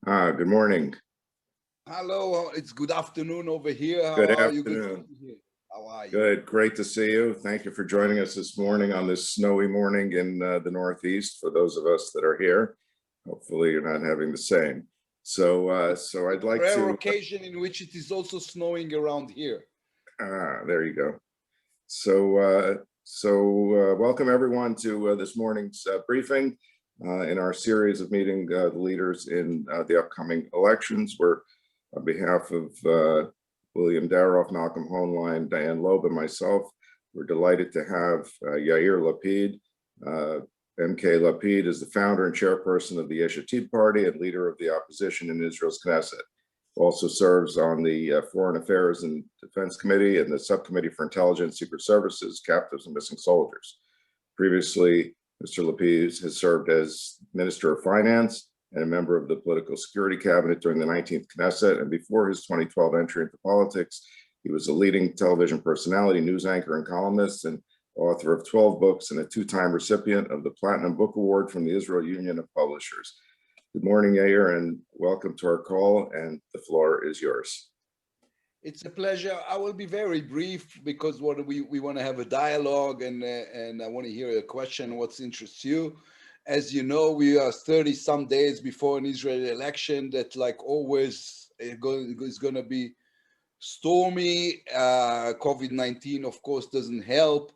Good morning. Hello, it's good afternoon over here. How Good are you? afternoon. Good to be here. How are you? Good. Great to see you. Thank you for joining us this morning on this snowy morning in the Northeast. For those of us that are here, hopefully you're not having the same. So I'd like Rare to. occasion in which it is also snowing around here. There you go. Welcome everyone to this morning's briefing in our series of meeting the leaders in the upcoming elections. We're on behalf of William Daroff, Malcolm Hoenlein, Diane Loeb, and myself. We're delighted to have Yair Lapid. MK Lapid is the founder and chairperson of the Yesh Atid party and leader of the opposition in Israel's Knesset. Also serves on the Foreign Affairs and Defense Committee and the Subcommittee for Intelligence, Secret Services, Captives, and Missing Soldiers. Previously, Mr. Lapid has served as Minister of Finance and a member of the Political Security Cabinet during the 19th Knesset, and before his 2012 entry into politics, he was a leading television personality, news anchor, and columnist, and author of 12 books and a two-time recipient of the Platinum Book Award from the Israel Union of Publishers. Good morning, Yair, and welcome to our call, and the floor is yours. It's a pleasure. I will be very brief because we want to have a dialogue, and I want to hear a question, what interests you. As you know, we are 30-some days before an Israeli election that, like always, is going to be stormy. COVID-19, of course, doesn't help.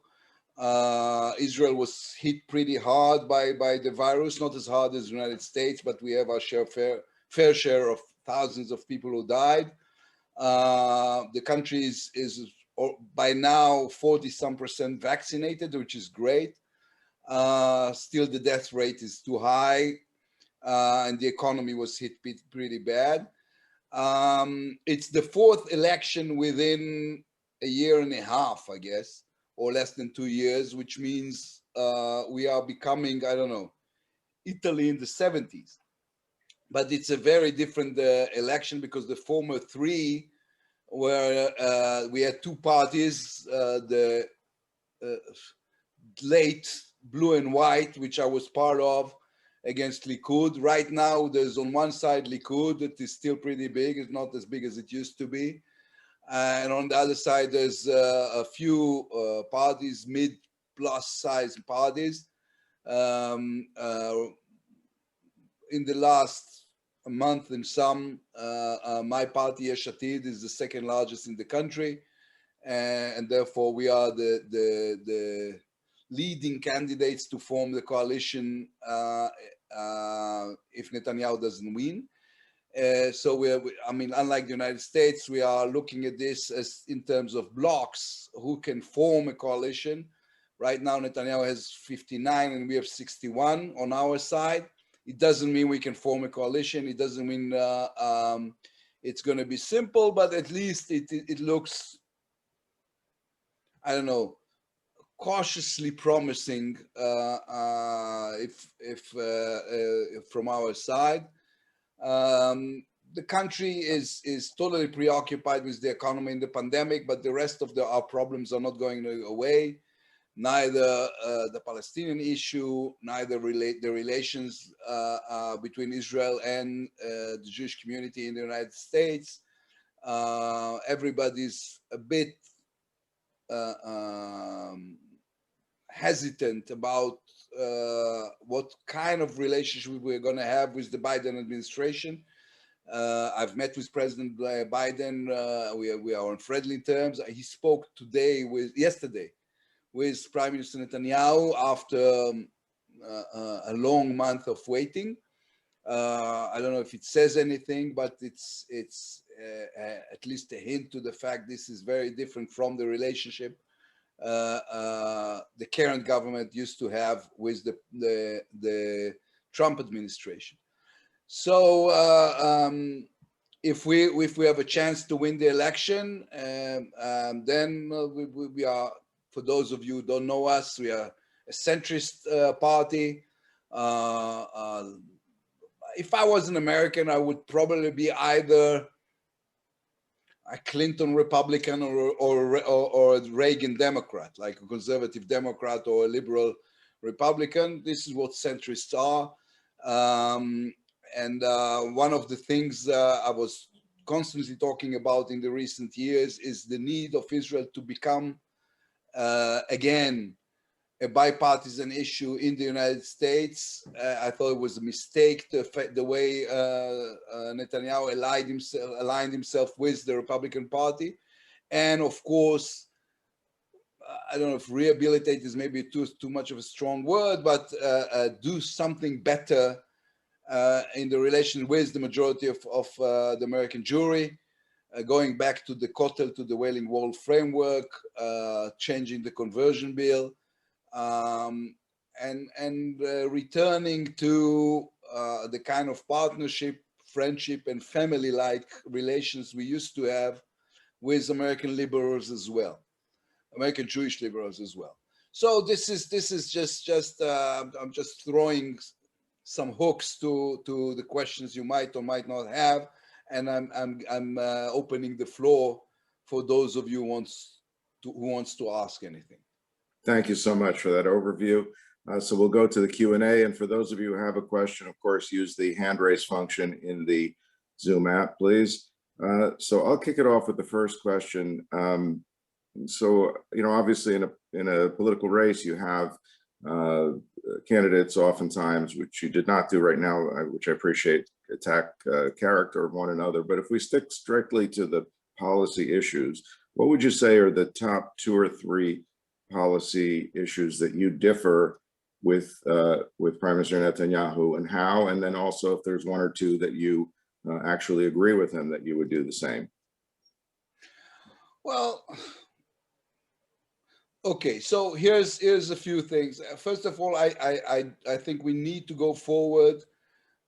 Israel was hit pretty hard by the virus, not as hard as the United States, but we have our fair share of thousands of people who died. The country is by now 40-some% vaccinated, which is great. Still, the death rate is too high, and the economy was hit pretty bad. It's the fourth election within a year and a half, I guess, or less than 2 years, which means we are becoming, I don't know, Italy in the 70s. But it's a very different election because the former three were, we had two parties, the late blue and white, which I was part of, against Likud. Right now, there's on one side Likud that is still pretty big. It's not as big as it used to be. And on the other side, there's a few parties, mid-plus size parties. In the last month and some, my party, Yesh Atid, is the second largest in the country. And therefore, we are the leading candidates to form the coalition if Netanyahu doesn't win. I mean, unlike the United States, we are looking at this as in terms of blocks, who can form a coalition. Right now, Netanyahu has 59 and we have 61 on our side. It doesn't mean we can form a coalition. It doesn't mean it's going to be simple, but at least it looks, I don't know, cautiously promising if from our side. The country is totally preoccupied with the economy and the pandemic, but the rest of our problems are not going away. Neither the Palestinian issue, neither the relations between Israel and the Jewish community in the United States. Everybody's a bit hesitant about what kind of relationship we're going to have with the Biden administration. I've met with President Biden. We are on friendly terms. He spoke yesterday with Prime Minister Netanyahu after a long month of waiting. I don't know if it says anything, but it's at least a hint to the fact this is very different from the relationship the current government used to have with the Trump administration. So if we have a chance to win the election, then we are, for those of you who don't know us, we are a centrist party. If I was an American, I would probably be either a Clinton Republican or a Reagan Democrat, like a conservative Democrat or a liberal Republican. This is what centrists are. one of the things I was constantly talking about in the recent years is the need of Israel to become again a bipartisan issue in the United States. I thought it was a mistake the way Netanyahu aligned himself with the Republican Party, and of course, I don't know if rehabilitate is maybe too much of a strong word, but do something better in the relation with the majority of the American Jewry, going back to the Kotel, to the Wailing Wall framework, changing the conversion bill, and returning to the kind of partnership, friendship, and family-like relations we used to have with American liberals as well, American Jewish liberals as well. So this is just I'm just throwing some hooks to the questions you might or might not have, and I'm opening the floor for those of you who wants to ask anything. Thank you so much for that overview. So we'll go to the Q&A, and for those of you who have a question, of course, use the hand raise function in the Zoom app, please. So I'll kick it off with the first question. So, you know, obviously in a political race, you have candidates oftentimes, which you did not do right now, which I appreciate, attack character of one another. But if we stick strictly to the policy issues, what would you say are the top 2 or 3 policy issues that you differ with Prime Minister Netanyahu, and how? And then also, if there's 1 or 2 that you actually agree with him, that you would do the same. Well, okay, so here's a few things. First of all, I think we need to go forward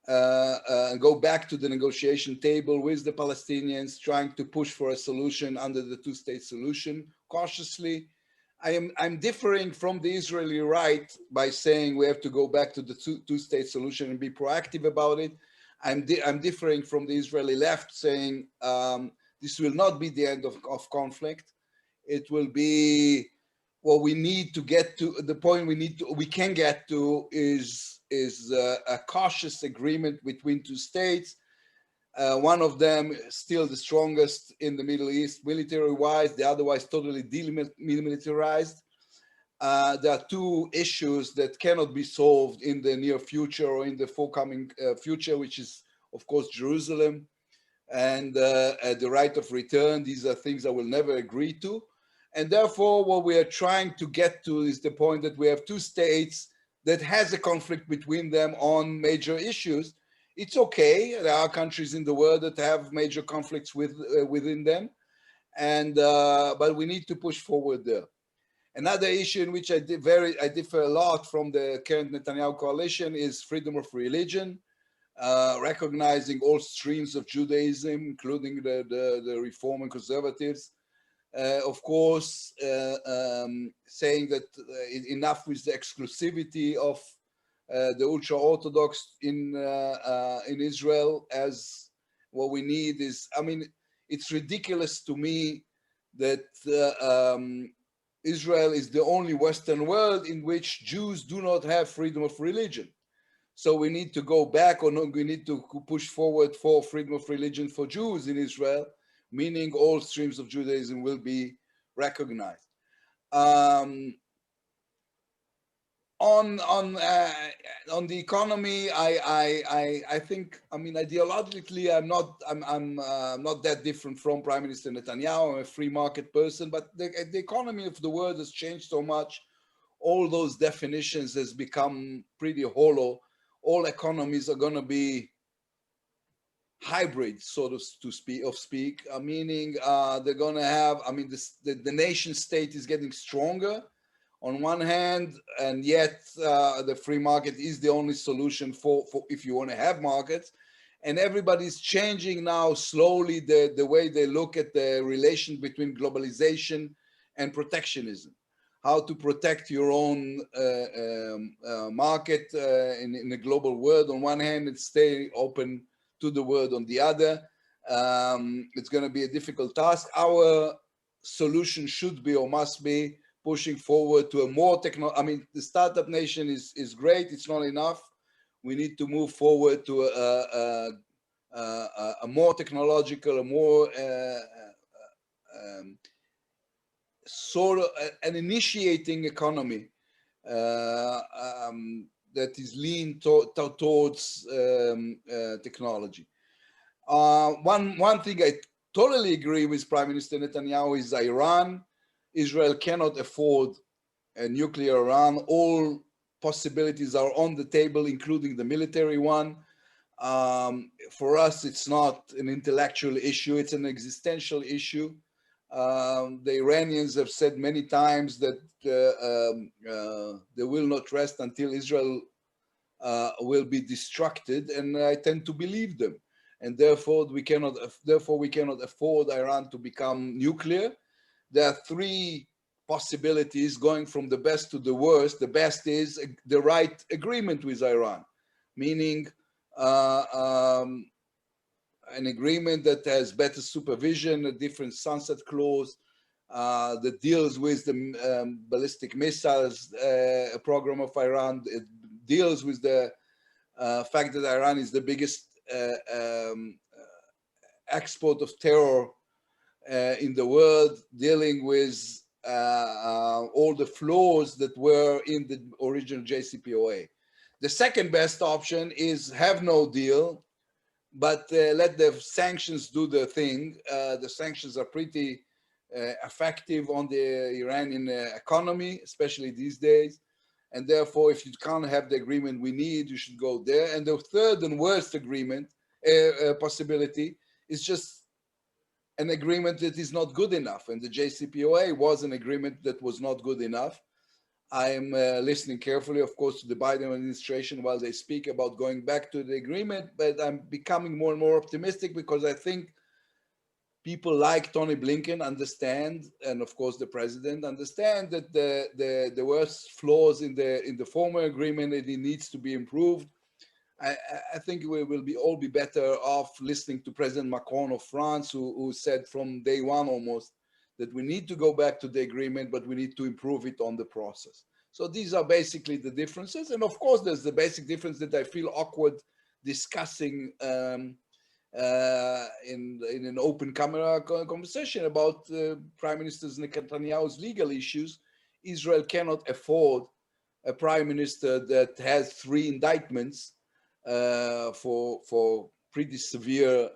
and go back to the negotiation table with the Palestinians, trying to push for a solution under the 2-state solution cautiously. I'm differing from the Israeli right by saying we have to go back to the 2-state solution and be proactive about it. I'm differing from the Israeli left, saying this will not be the end of conflict. It will be what we need to get to. The point we can get to is a cautious agreement between 2 states. One of them still the strongest in the Middle East, military-wise, the otherwise totally demilitarized. There are 2 issues that cannot be solved in the near future or in the forthcoming future, which is, of course, Jerusalem and the right of return. These are things I will never agree to. And therefore, what we are trying to get to is the point that we have 2 states that has a conflict between them on major issues. It's okay. There are countries in the world that have major conflicts within them, and but we need to push forward there. Another issue in which I differ a lot from the current Netanyahu coalition is freedom of religion, recognizing all streams of Judaism, including the Reform and conservatives. Of course, saying that enough with the exclusivity of the ultra-Orthodox in Israel, as what we need is, I mean, it's ridiculous to me that Israel is the only Western world in which Jews do not have freedom of religion. So we need to go back, or no, we need to push forward for freedom of religion for Jews in Israel, meaning all streams of Judaism will be recognized. On the economy, I think, I mean, ideologically, I'm not that different from Prime Minister Netanyahu. I'm a free market person, but the economy of the world has changed so much. All those definitions has become pretty hollow. All economies are going to be hybrid, sort of to speak, meaning they're going to have, I mean, the nation state is getting stronger on one hand, and yet the free market is the only solution for if you want to have markets. And everybody's changing now slowly the way they look at the relation between globalization and protectionism. How to protect your own market in a global world on one hand, and stay open to the world on the other. It's going to be a difficult task. Our solution should be, or must be, pushing forward to a more I mean, the startup nation is great. It's not enough. We need to move forward to a more technological, a more sort of an initiating economy that is lean towards technology. One thing I totally agree with Prime Minister Netanyahu is Iran. Israel cannot afford a nuclear Iran. All possibilities are on the table, including the military one. For us, it's not an intellectual issue, it's an existential issue. The Iranians have said many times that they will not rest until Israel will be destructed, and I tend to believe them. And therefore we cannot afford Iran to become nuclear. There are three possibilities going from the best to the worst. The best is the right agreement with Iran, meaning an agreement that has better supervision, a different sunset clause, that deals with the ballistic missiles program of Iran. It deals with the fact that Iran is the biggest export of terror in the world, dealing with all the flaws that were in the original JCPOA. The second best option is have no deal, but let the sanctions do their thing. The sanctions are pretty effective on the Iranian economy, especially these days. And therefore, if you can't have the agreement we need, you should go there. And the third and worst agreement possibility is just an agreement that is not good enough. And the JCPOA was an agreement that was not good enough. I am listening carefully, of course, to the Biden administration while they speak about going back to the agreement, but I'm becoming more and more optimistic because I think people like Tony Blinken understand, and of course the president understand that there were flaws in the former agreement and it needs to be improved. I think we will all be better off listening to President Macron of France, who said from day one almost that we need to go back to the agreement, but we need to improve it on the process. So these are basically the differences. And of course, there's the basic difference that I feel awkward discussing in an open camera conversation about Prime Minister Netanyahu's legal issues. Israel cannot afford a prime minister that has 3 indictments for pretty severe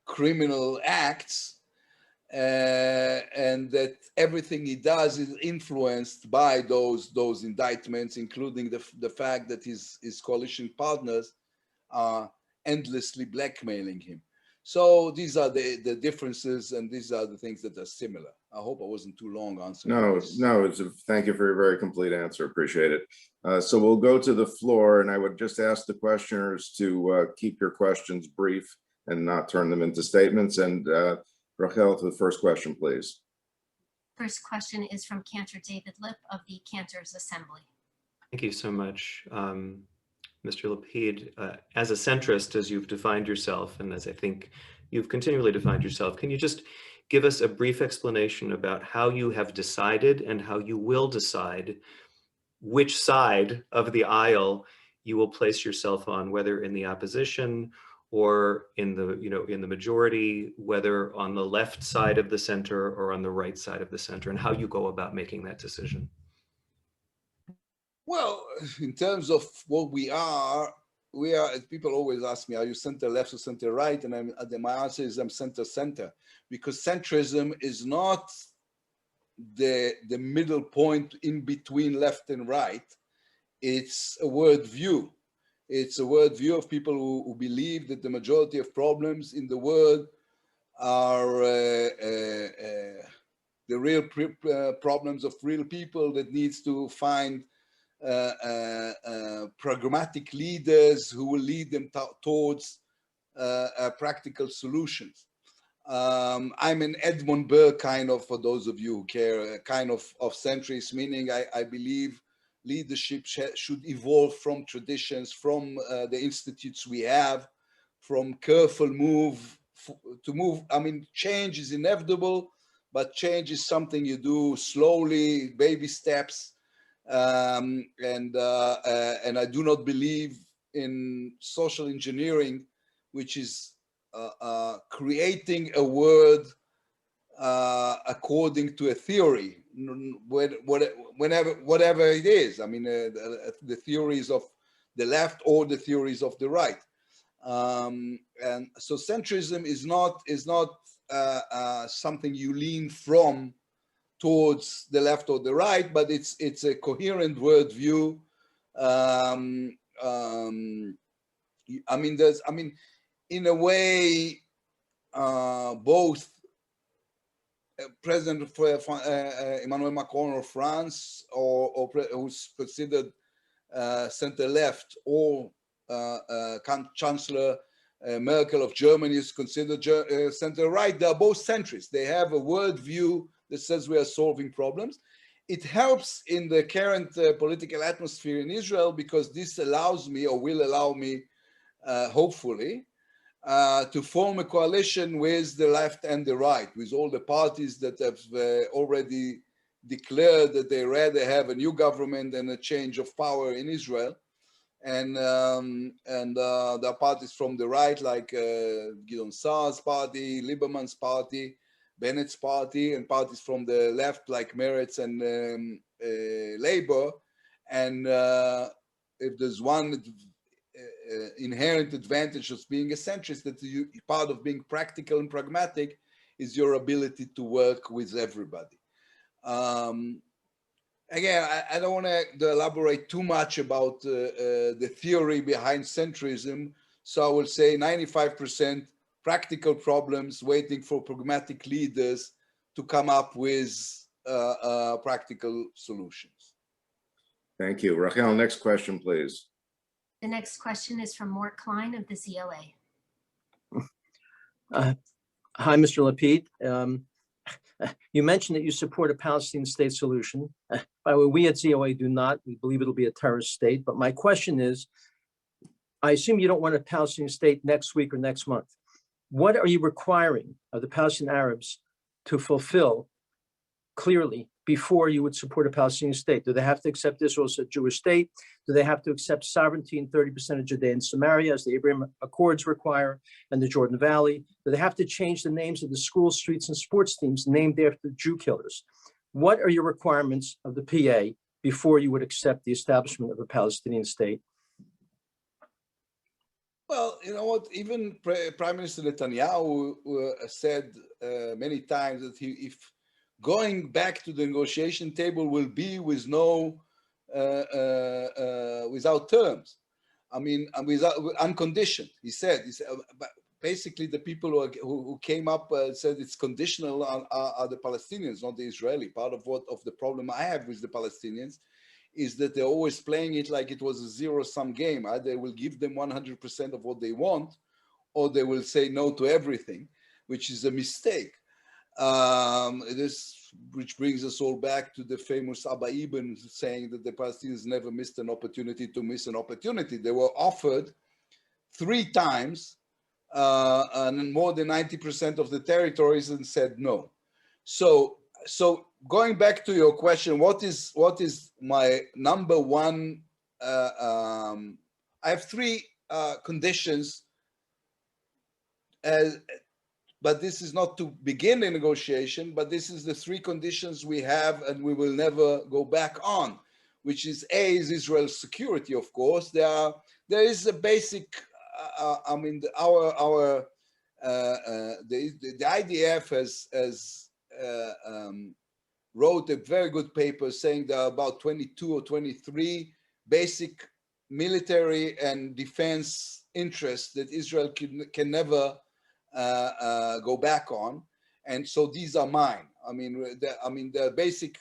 criminal acts, and that everything he does is influenced by those indictments, including the fact that his coalition partners are endlessly blackmailing him. So these are the differences, and these are the things that are similar. I hope I wasn't too long answering. No, thank you for your very complete answer. Appreciate it. So we'll go to the floor, and I would just ask the questioners to keep your questions brief and not turn them into statements. And Rachel, to the first question, please. First question is from Cantor David Lipp of the Cantors Assembly. Thank you so much. Mr. Lapid, as a centrist, as you've defined yourself, and as I think you've continually defined yourself, can you just give us a brief explanation about how you have decided and how you will decide which side of the aisle you will place yourself on, whether in the opposition or in the, in the majority, whether on the left side of the center or on the right side of the center, and how you go about making that decision? Well, in terms of what we are, people always ask me, are you center left or center right? And my answer is I'm center, because centrism is not the middle point in between left and right. It's a worldview. It's a worldview of people who believe that the majority of problems in the world are the real problems of real people that needs to find pragmatic leaders who will lead them towards practical solutions. I'm an Edmund Burke kind of, for those of you who care, kind of centrist, meaning I believe leadership should evolve from traditions, from the institutes we have, from careful move to move. I mean, change is inevitable, but change is something you do slowly, baby steps. And I do not believe in social engineering, which is creating a word according to a theory, whatever it is. I mean, the theories of the left or the theories of the right. And so centrism is not something you lean from towards the left or the right, but it's a coherent worldview. I mean, in a way, both President Emmanuel Macron of France, or who's considered center left, or Chancellor Merkel of Germany is considered center right. They are both centrists. They have a worldview that says we are solving problems. It helps in the current political atmosphere in Israel, because this allows me, or will allow me, hopefully, to form a coalition with the left and the right, with all the parties that have already declared that they rather have a new government than a change of power in Israel. And there are parties from the right, like Gideon Saar's party, Lieberman's party, Bennett's party, and parties from the left like Meretz and Labour. And if there's one inherent advantage of being a centrist, that part of being practical and pragmatic is your ability to work with everybody. Again, I don't want to elaborate too much about the theory behind centrism, so I will say 95% practical problems waiting for pragmatic leaders to come up with practical solutions. Thank you. Rachel, next question, please. The next question is from Mort Klein of the ZOA. Hi, Mr. Lapid. You mentioned that you support a Palestinian state solution. By the way, we at ZOA do not. We believe it'll be a terrorist state. But my question is, I assume you don't want a Palestinian state next week or next month. What are you requiring of the Palestinian Arabs to fulfill clearly before you would support a Palestinian state? Do they have to accept Israel as a Jewish state? Do they have to accept sovereignty in 30% of Judea and Samaria, as the Abraham Accords require, and the Jordan Valley? Do they have to change the names of the schools, streets, and sports teams named after Jew killers? What are your requirements of the PA before you would accept the establishment of a Palestinian state? Well, you know what, even Prime Minister Netanyahu said many times that if going back to the negotiation table will be with without terms. I mean, without unconditioned. He said basically the people who came up said it's conditional are the Palestinians, not the Israeli. Part of the problem I have with the Palestinians is that they're always playing it like it was a zero-sum game. Either they will give them 100% of what they want, or they will say no to everything, which is a mistake. Which brings us all back to the famous Abba Ibn saying that the Palestinians never missed an opportunity to miss an opportunity. They were offered 3 times and more than 90% of the territories and said no. So going back to your question, what is my number one? I have 3 conditions. But this is not to begin a negotiation, but this is the 3 conditions we have and we will never go back on, which is A, is Israel's security, of course. There is a basic, I mean, the IDF has wrote a very good paper saying there are about 22 or 23 basic military and defense interests that Israel can never go back on, and so these are mine. I mean, the basic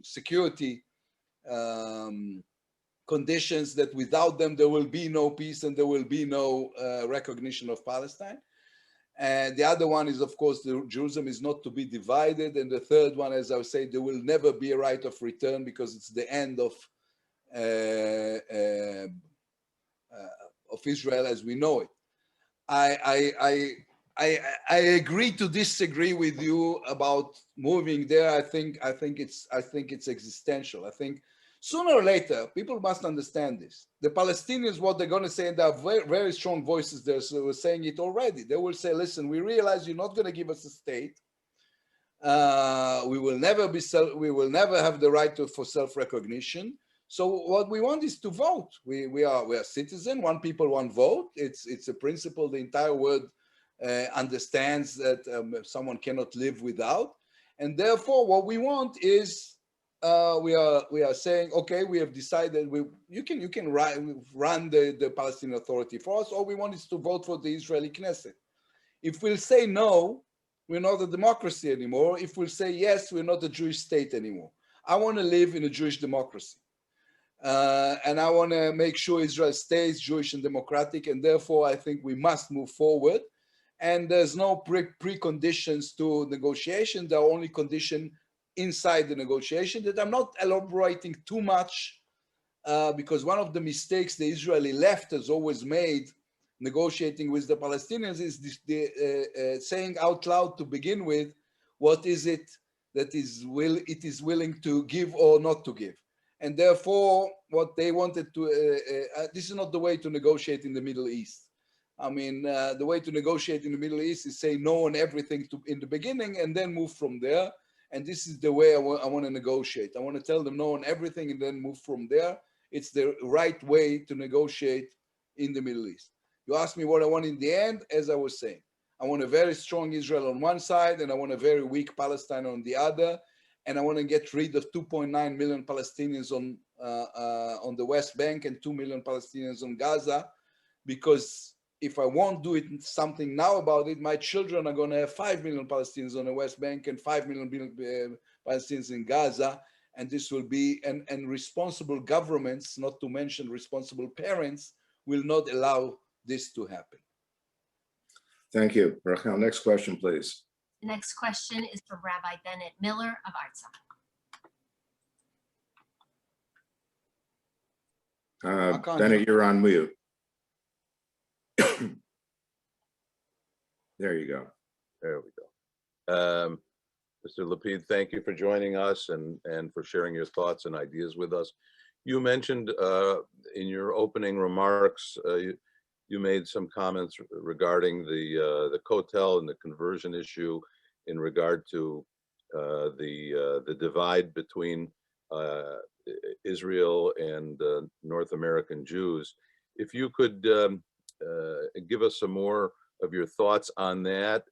security conditions that without them there will be no peace and there will be no recognition of Palestine. And the other one is, of course, Jerusalem is not to be divided. And the third one, as I was saying, there will never be a right of return because it's the end of Israel as we know it. I agree to disagree with you about moving there. I think it's existential. I think sooner or later people must understand this. The Palestinians, what they're going to say, and there are very, very strong voices there, so we're saying it already. They will say, listen, we realize you're not going to give us a state. We will never have the right for self-recognition. So what we want is to vote. We are citizen. One people, one vote. It's a principle the entire world understands that someone cannot live without, and therefore what we want is we are saying, okay, we have decided you can run the Palestinian Authority for us. All we want is to vote for the Israeli Knesset. If we'll say no, we're not a democracy anymore. If we'll say yes, we're not a Jewish state anymore. I want to live in a Jewish democracy. And I want to make sure Israel stays Jewish and democratic, and therefore I think we must move forward. And there's no preconditions to negotiation. There are only conditions inside the negotiation that I'm not elaborating too much, because one of the mistakes the Israeli left has always made negotiating with the Palestinians is saying out loud to begin with, what is it that it is willing to give or not to give. And therefore, what they wanted to, this is not the way to negotiate in the Middle East. I mean, the way to negotiate in the Middle East is say no on everything in the beginning and then move from there. And this is the way I want to negotiate. I want to tell them no on everything and then move from there. It's the right way to negotiate in the Middle East. You asked me what I want in the end, as I was saying. I want a very strong Israel on one side, and I want a very weak Palestine on the other. And I want to get rid of 2.9 million Palestinians on the West Bank and 2 million Palestinians on Gaza, because if I won't do something now about it, my children are going to have 5 million Palestinians on the West Bank and 5 million Palestinians in Gaza. And this will be, and responsible governments, not to mention responsible parents, will not allow this to happen. Thank you. Rachel, next question, please. The next question is from Rabbi Bennett Miller of Artsakh. Bennett, you're on mute. There you go. There we go. Mr. Lapid, thank you for joining us and for sharing your thoughts and ideas with us. You mentioned in your opening remarks, you made some comments regarding the Kotel and the conversion issue in regard to the divide between Israel and North American Jews. If you could give us some more of your thoughts on that,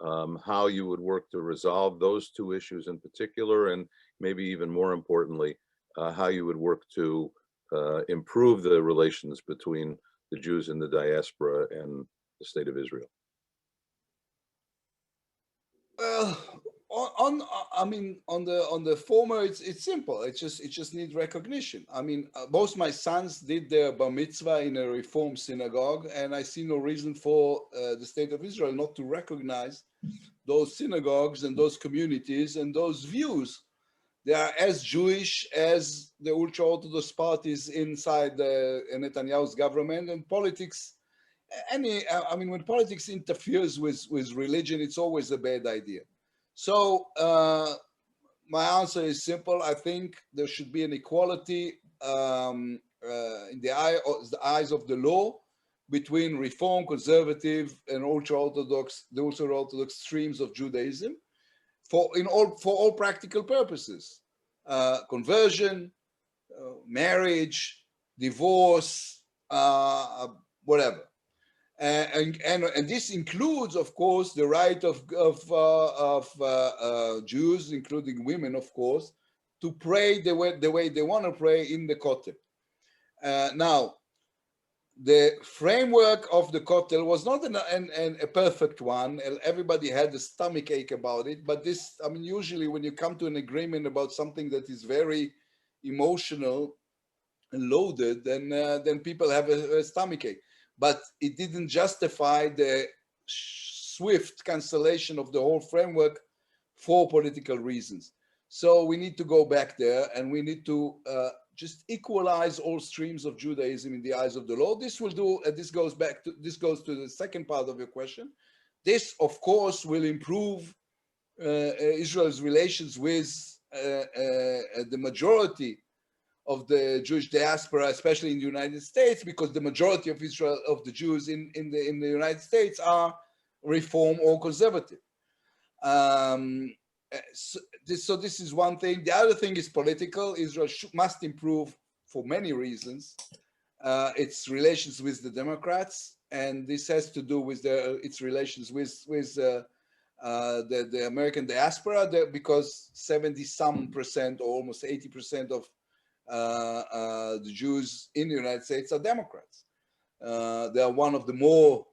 how you would work to resolve those two issues in particular, and maybe even more importantly, how you would work to improve the relations between the Jews in the diaspora and the state of Israel. Well, on the former, it's simple. It just needs recognition. I mean, both my sons did their bar mitzvah in a Reform synagogue, and I see no reason for the state of Israel not to recognize those synagogues and those communities and those views. They are as Jewish as the ultra-Orthodox parties inside Netanyahu's government, and politics. When politics interferes with in it's always a bad idea. So my answer is simple. I think there should be an equality in the eyes of the law between Reform, Conservative, and the ultra-Orthodox streams of Judaism for all practical purposes: conversion, marriage, divorce, whatever. And this includes, of course, the right of Jews, including women, of course, to pray the way they want to pray in the Kotel. Now, the framework of the Kotel was not a perfect one. Everybody had a stomach ache about it. But this, usually when you come to an agreement about something that is very emotional and loaded, then people have a stomach ache. But it didn't justify the swift cancellation of the whole framework for political reasons. So we need to go back there, and we need to just equalize all streams of Judaism in the eyes of the law. This will do. This goes to the second part of your question. This, of course, will improve Israel's relations with the majority of the Jewish diaspora, especially in the United States, because the majority of the Jews in the United States are reform or conservative. So this is one thing. The other thing is political. Israel must improve for many reasons its relations with the Democrats, and this has to do with its relations with the American diaspora, because 70-some% or almost 80% of the Jews in the United States are Democrats. They are one of the more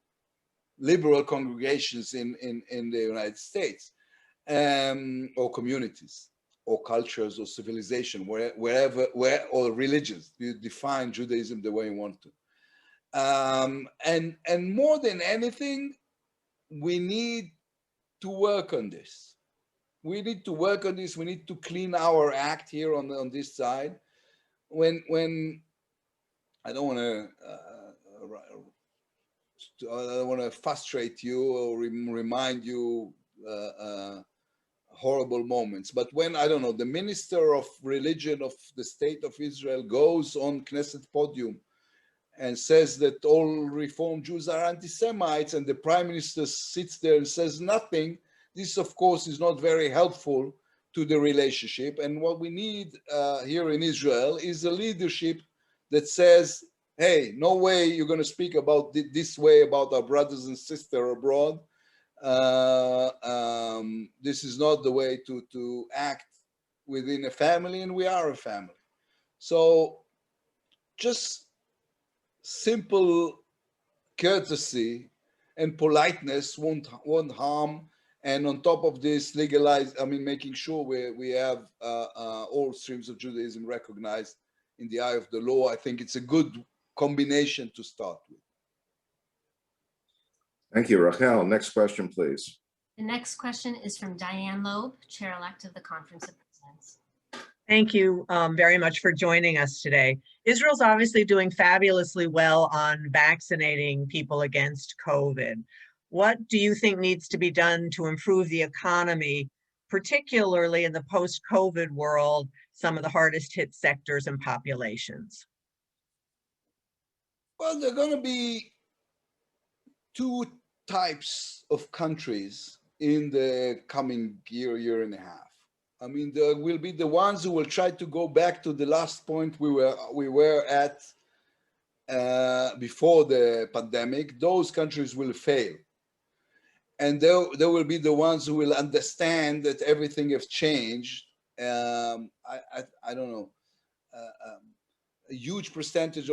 liberal congregations in the United States, or communities, or cultures, or civilization, wherever or religions. You define Judaism the way you want to. And more than anything, we need to work on this. We need to work on this. We need to clean our act here on this side. When I don't want to frustrate you or remind you horrible moments, but when, I don't know, the minister of religion of the state of Israel goes on Knesset podium and says that all Reform Jews are anti-Semites, and the prime minister sits there and says nothing, this of course is not very helpful to the relationship. And what we need here in Israel is a leadership that says, hey, no way you're going to speak about this way about our brothers and sisters abroad. This is not the way to act within a family, and we are a family. So just simple courtesy and politeness won't harm. And on top of this, making sure we have all streams of Judaism recognized in the eye of the law. I think it's a good combination to start with. Thank you, Rachel. Next question, please. The next question is from Diane Loeb, Chair-elect of the Conference of Presidents. Thank you very much for joining us today. Israel's obviously doing fabulously well on vaccinating people against COVID. What do you think needs to be done to improve the economy, particularly in the post-COVID world, some of the hardest hit sectors and populations? Well, there are going to be two types of countries in the coming year and a half. I mean, there will be the ones who will try to go back to the last point we were at before the pandemic. Those countries will fail. And there will be the ones who will understand that everything has changed. I don't know. A huge percentage,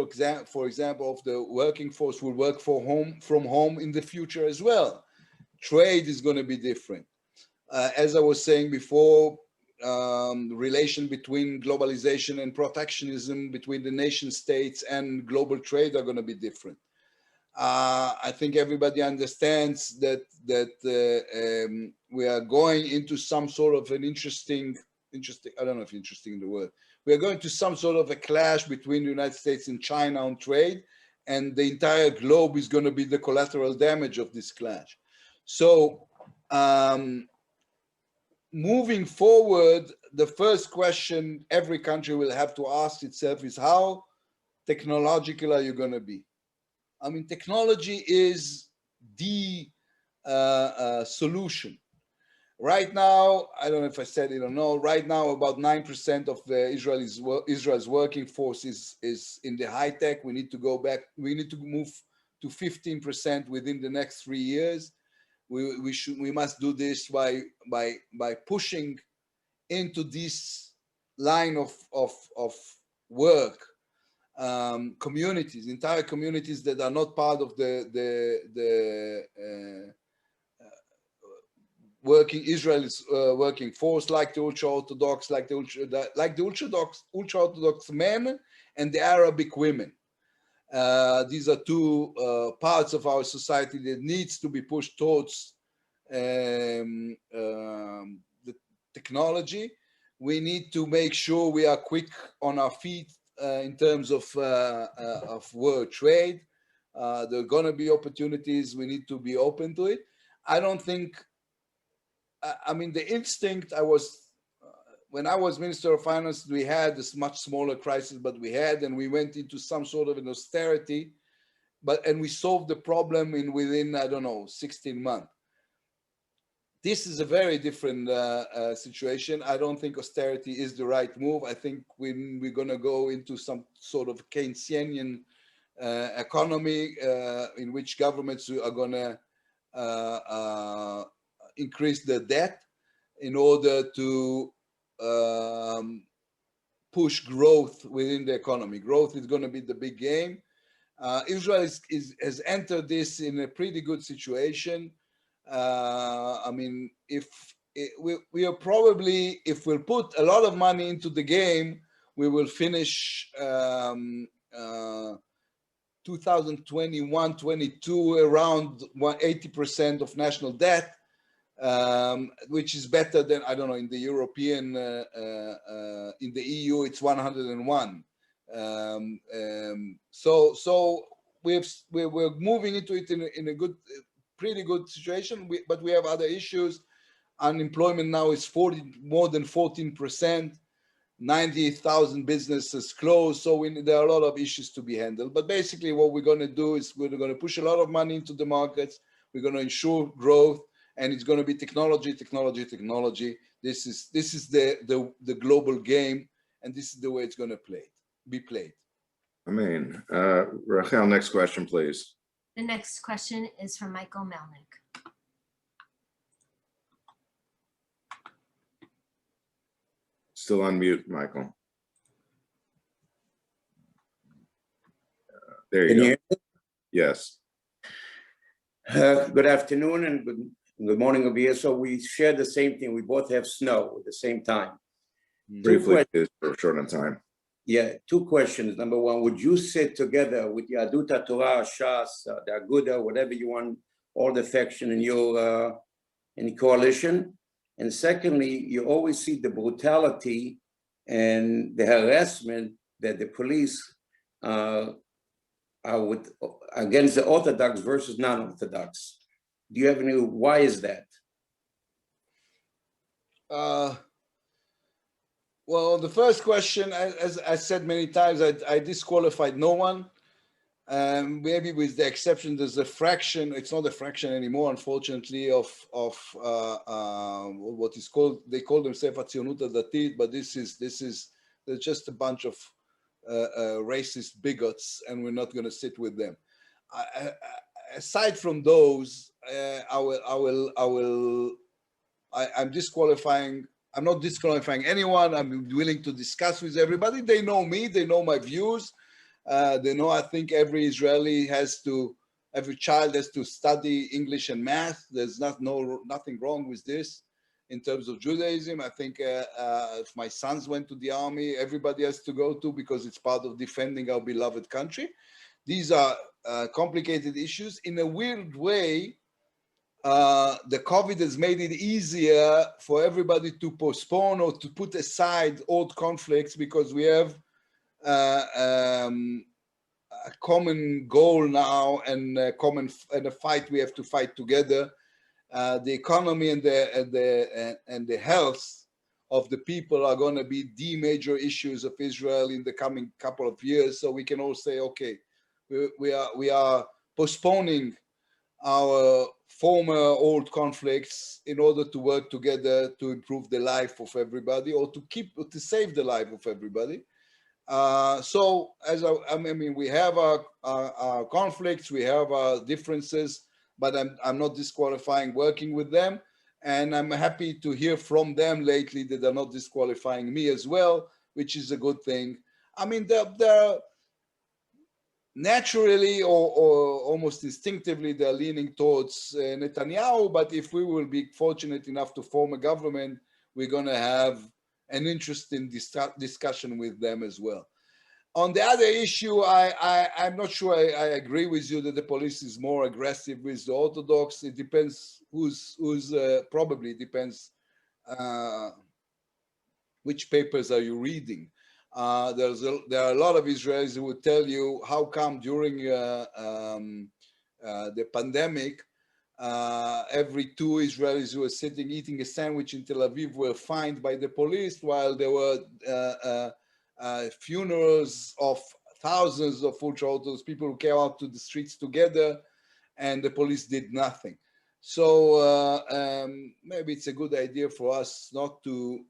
for example, of the working force will work from home in the future as well. Trade is going to be different. As I was saying before, relation between globalization and protectionism between the nation states and global trade are going to be different. I think everybody understands that we are going into some sort of an interesting, I don't know if interesting is the word. We are going to some sort of a clash between the United States and China on trade, and the entire globe is going to be the collateral damage of this clash. So moving forward, the first question every country will have to ask itself is, how technological are you going to be? I mean, technology is the solution. Right now, I don't know if I said it or no, right now about 9% of Israel's working force is in the high tech. We need to go back, we need to move to 15% within the next 3 years. We must do this by pushing into this line of work, communities, entire communities that are not part of the Israel's working force, like the ultra-Orthodox, like the ultra-Orthodox men and the Arabic women. These are two parts of our society that needs to be pushed towards the technology. We need to make sure we are quick on our feet in terms of world trade. There are going to be opportunities. We need to be open to it. I don't think, I mean, the instinct I was, when I was Minister of Finance, we had this much smaller crisis, but we had, and we went into some sort of an austerity, and we solved the problem within, I don't know, 16 months. This is a very different situation. I don't think austerity is the right move. I think we're going to go into some sort of Keynesian economy in which governments are going to increase their debt in order to push growth within the economy. Growth is going to be the big game. Israel has entered this in a pretty good situation. I mean, we are probably, if we'll put a lot of money into the game, we will finish 2021-22 around 80% of national debt, which is better than, I don't know, in the European, in the EU, it's 101. So we're moving into it in a good, pretty good situation, but we have other issues. Unemployment now is more than 14%. 90,000 businesses closed, so there are a lot of issues to be handled. But basically what we're going to do is we're going to push a lot of money into the markets. We're going to ensure growth, and it's going to be technology. This is the global game, and this is the way it's going to be played. I mean, Rachel, next question, please. The next question is from Michael Melnick. Still on mute, Michael. There Can you you go. Yes. Good afternoon and good morning, Yair. So we share the same thing. We both have snow at the same time. Briefly, please, for a short time. Yeah, two questions. Number one, would you sit together with Yadut Torah, Shas, the Aguda, whatever you want, all the faction in your in coalition? And secondly, you always see the brutality and the harassment that the police are against the Orthodox versus non-Orthodox. Do you have any, why is that? Well, the first question, as I said many times, I disqualified no one. Maybe with the exception, there's a fraction, it's not a fraction anymore, unfortunately, of what is called, they call themselves Hatzionut Hadatit, but this is they're just a bunch of racist bigots, and we're not going to sit with them. Aside from those, I'm disqualifying. I'm not disqualifying anyone. I'm willing to discuss with everybody. They know me. They know my views. They know I think every Israeli every child has to study English and math. There's nothing wrong with this in terms of Judaism. I think if my sons went to the army, everybody has to go to, because it's part of defending our beloved country. These are complicated issues. In a weird way, the COVID has made it easier for everybody to postpone or to put aside old conflicts, because we have a common goal now, and a fight we have to fight together. The economy and the health of the people are going to be the major issues of Israel in the coming couple of years. So we can all say, okay, we are postponing our former old conflicts in order to work together to improve the life of everybody, or to save the life of everybody. So I mean, we have our conflicts, we have our differences, but I'm not disqualifying working with them, and I'm happy to hear from them lately that they're not disqualifying me as well, which is a good thing. I mean, they're naturally or almost instinctively, they're leaning towards Netanyahu, but if we will be fortunate enough to form a government, we're going to have an interesting discussion with them as well. On the other issue, I'm not sure I agree with you that the police is more aggressive with the Orthodox. It depends probably depends which papers are you reading. There are a lot of Israelis who would tell you how come during the pandemic, Every 2 Israelis who were sitting eating a sandwich in Tel Aviv were fined by the police, while there were funerals of thousands of ultra-Orthodox people who came out to the streets together, and the police did nothing. So maybe it's a good idea for us not to,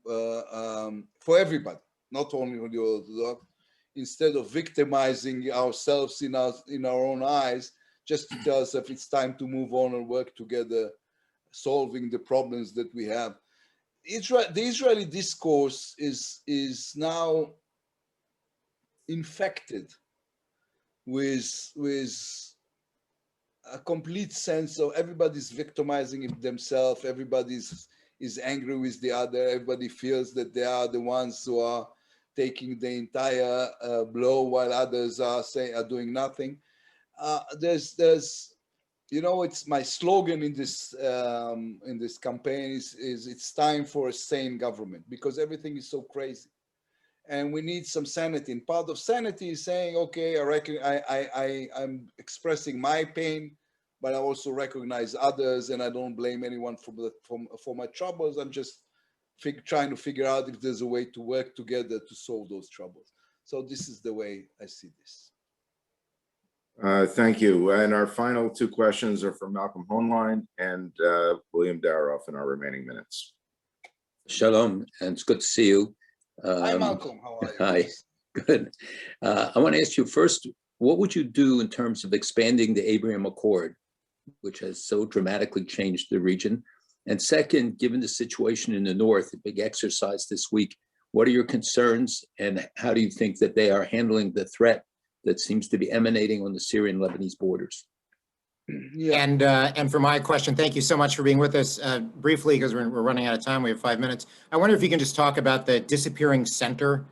for everybody, not only for the Orthodox, instead of victimizing ourselves in our own eyes, just to tell us if it's time to move on and work together, solving the problems that we have. The Israeli discourse is now infected with a complete sense of everybody's victimizing themselves, everybody is angry with the other, everybody feels that they are the ones who are taking the entire blow while others are doing nothing. There's it's my slogan in this campaign is it's time for a sane government, because everything is so crazy, and we need some sanity. And part of sanity is saying, okay, I'm expressing my pain, but I also recognize others, and I don't blame anyone for my troubles. I'm just trying to figure out if there's a way to work together to solve those troubles. So this is the way I see this. Thank you. And our final 2 questions are from Malcolm Hoenlein and William Daroff in our remaining minutes. Shalom, and it's good to see you. Hi, Malcolm. How are you? Hi, good. I want to ask you first, what would you do in terms of expanding the Abraham Accord, which has so dramatically changed the region? And second, given the situation in the north, a big exercise this week, what are your concerns, and how do you think that they are handling the threat that seems to be emanating on the Syrian-Lebanese borders? Yeah. And for my question, thank you so much for being with us. Briefly, because we're running out of time, we have 5 minutes. I wonder if you can just talk about the disappearing center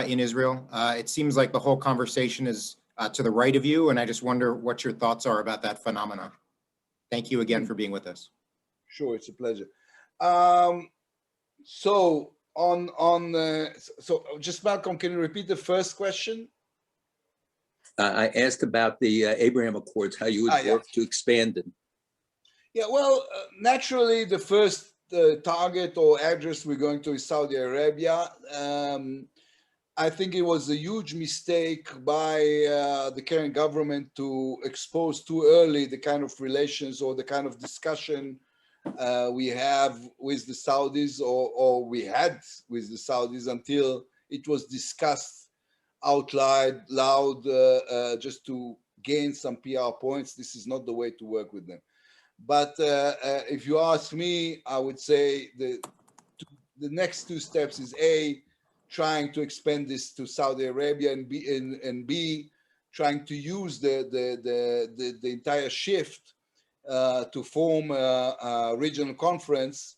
in Israel. It seems like the whole conversation is to the right of you, and I just wonder what your thoughts are about that phenomenon. Thank you again for being with us. Sure, it's a pleasure. So just Malcolm, can you repeat the first question? I asked about the Abraham Accords, how you would work to expand them. Yeah, well, naturally, the first target or address we're going to is Saudi Arabia. I think it was a huge mistake by the current government to expose too early the kind of relations or the kind of discussion we have with the Saudis, or we had with the Saudis, until it was discussed out loud just to gain some PR points. This is not the way to work with them. But if you ask me, I would say the next 2 steps is A, trying to expand this to Saudi Arabia, and B, trying to use the entire shift to form a regional conference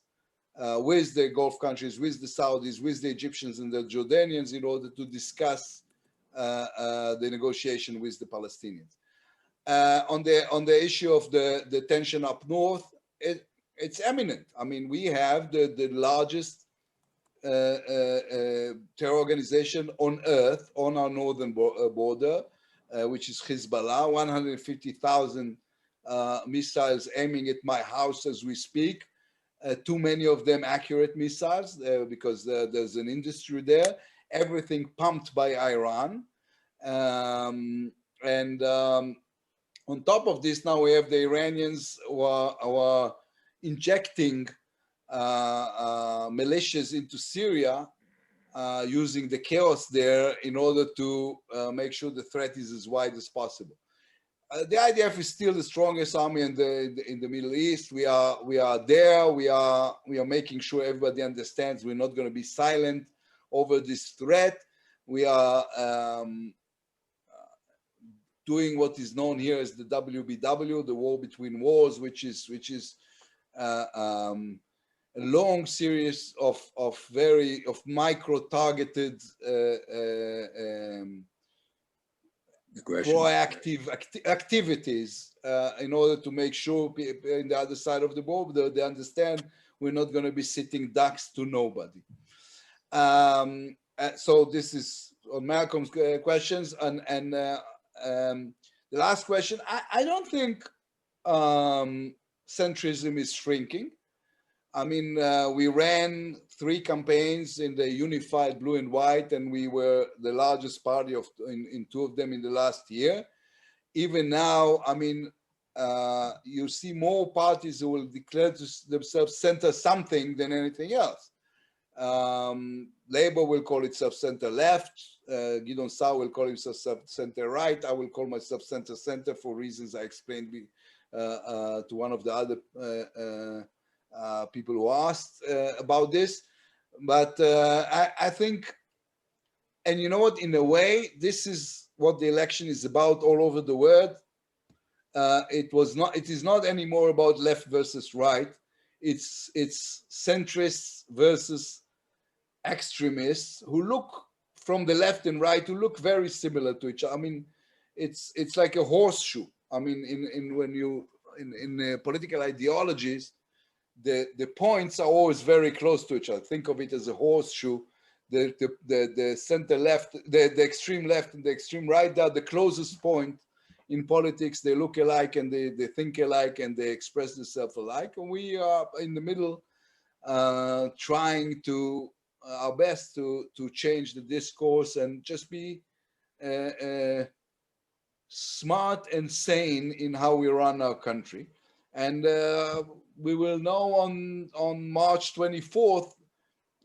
with the Gulf countries, with the Saudis, with the Egyptians and the Jordanians, in order to discuss the negotiation with the Palestinians. On the issue of the tension up north, it's eminent. I mean, we have the largest terror organization on earth on our northern border, which is Hezbollah. 150,000 missiles aiming at my house as we speak. Too many of them accurate missiles because there's an industry there. Everything pumped by Iran. On top of this, now we have the Iranians who are injecting militias into Syria using the chaos there in order to make sure the threat is as wide as possible. The IDF is still the strongest army in the Middle East. We are there. We are making sure everybody understands we're not going to be silent over this threat. We are doing what is known here as the WBW, the war between wars, which is a long series of micro-targeted proactive activities in order to make sure people in the other side of the border, they understand we're not going to be sitting ducks to nobody. So this is on Malcolm's questions. And the last question, I don't think centrism is shrinking. I mean, we ran 3 campaigns in the unified blue and white, and we were the largest party in 2 of them in the last year. Even now, I mean, you see more parties who will declare to themselves center something than anything else. Labour will call itself center left. Gideon Saar will call himself center right. I will call myself center for reasons I explained to one of the other people who asked about this. But I think, and you know what, in a way, this is what the election is about all over the world. It is not anymore about left versus right. It's centrists versus extremists who look from the left and right, who look very similar to each other. I mean, it's like a horseshoe. I mean, in political ideologies, the points are always very close to each other. Think of it as a horseshoe. The center left, the extreme left and the extreme right are the closest point in politics. They look alike and they think alike and they express themselves alike. And we are in the middle, trying to our best to change the discourse and just be smart and sane in how we run our country. And we will know on March 24th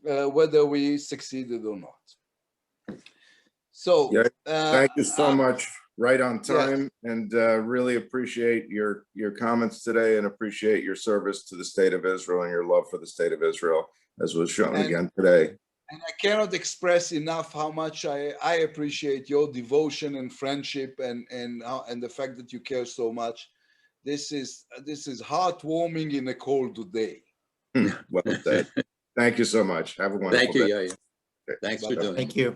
whether we succeeded or not. So Yeah, thank you so much. Right on time, and really appreciate your comments today, and appreciate your service to the state of Israel and your love for the state of Israel, as was shown again today. And I cannot express enough how much I appreciate your devotion and friendship and the fact that you care so much. This is heartwarming in a cold day. Well said. Thank you so much. Have a wonderful day. Thank you, Yair. Thanks for doing it. Thank you.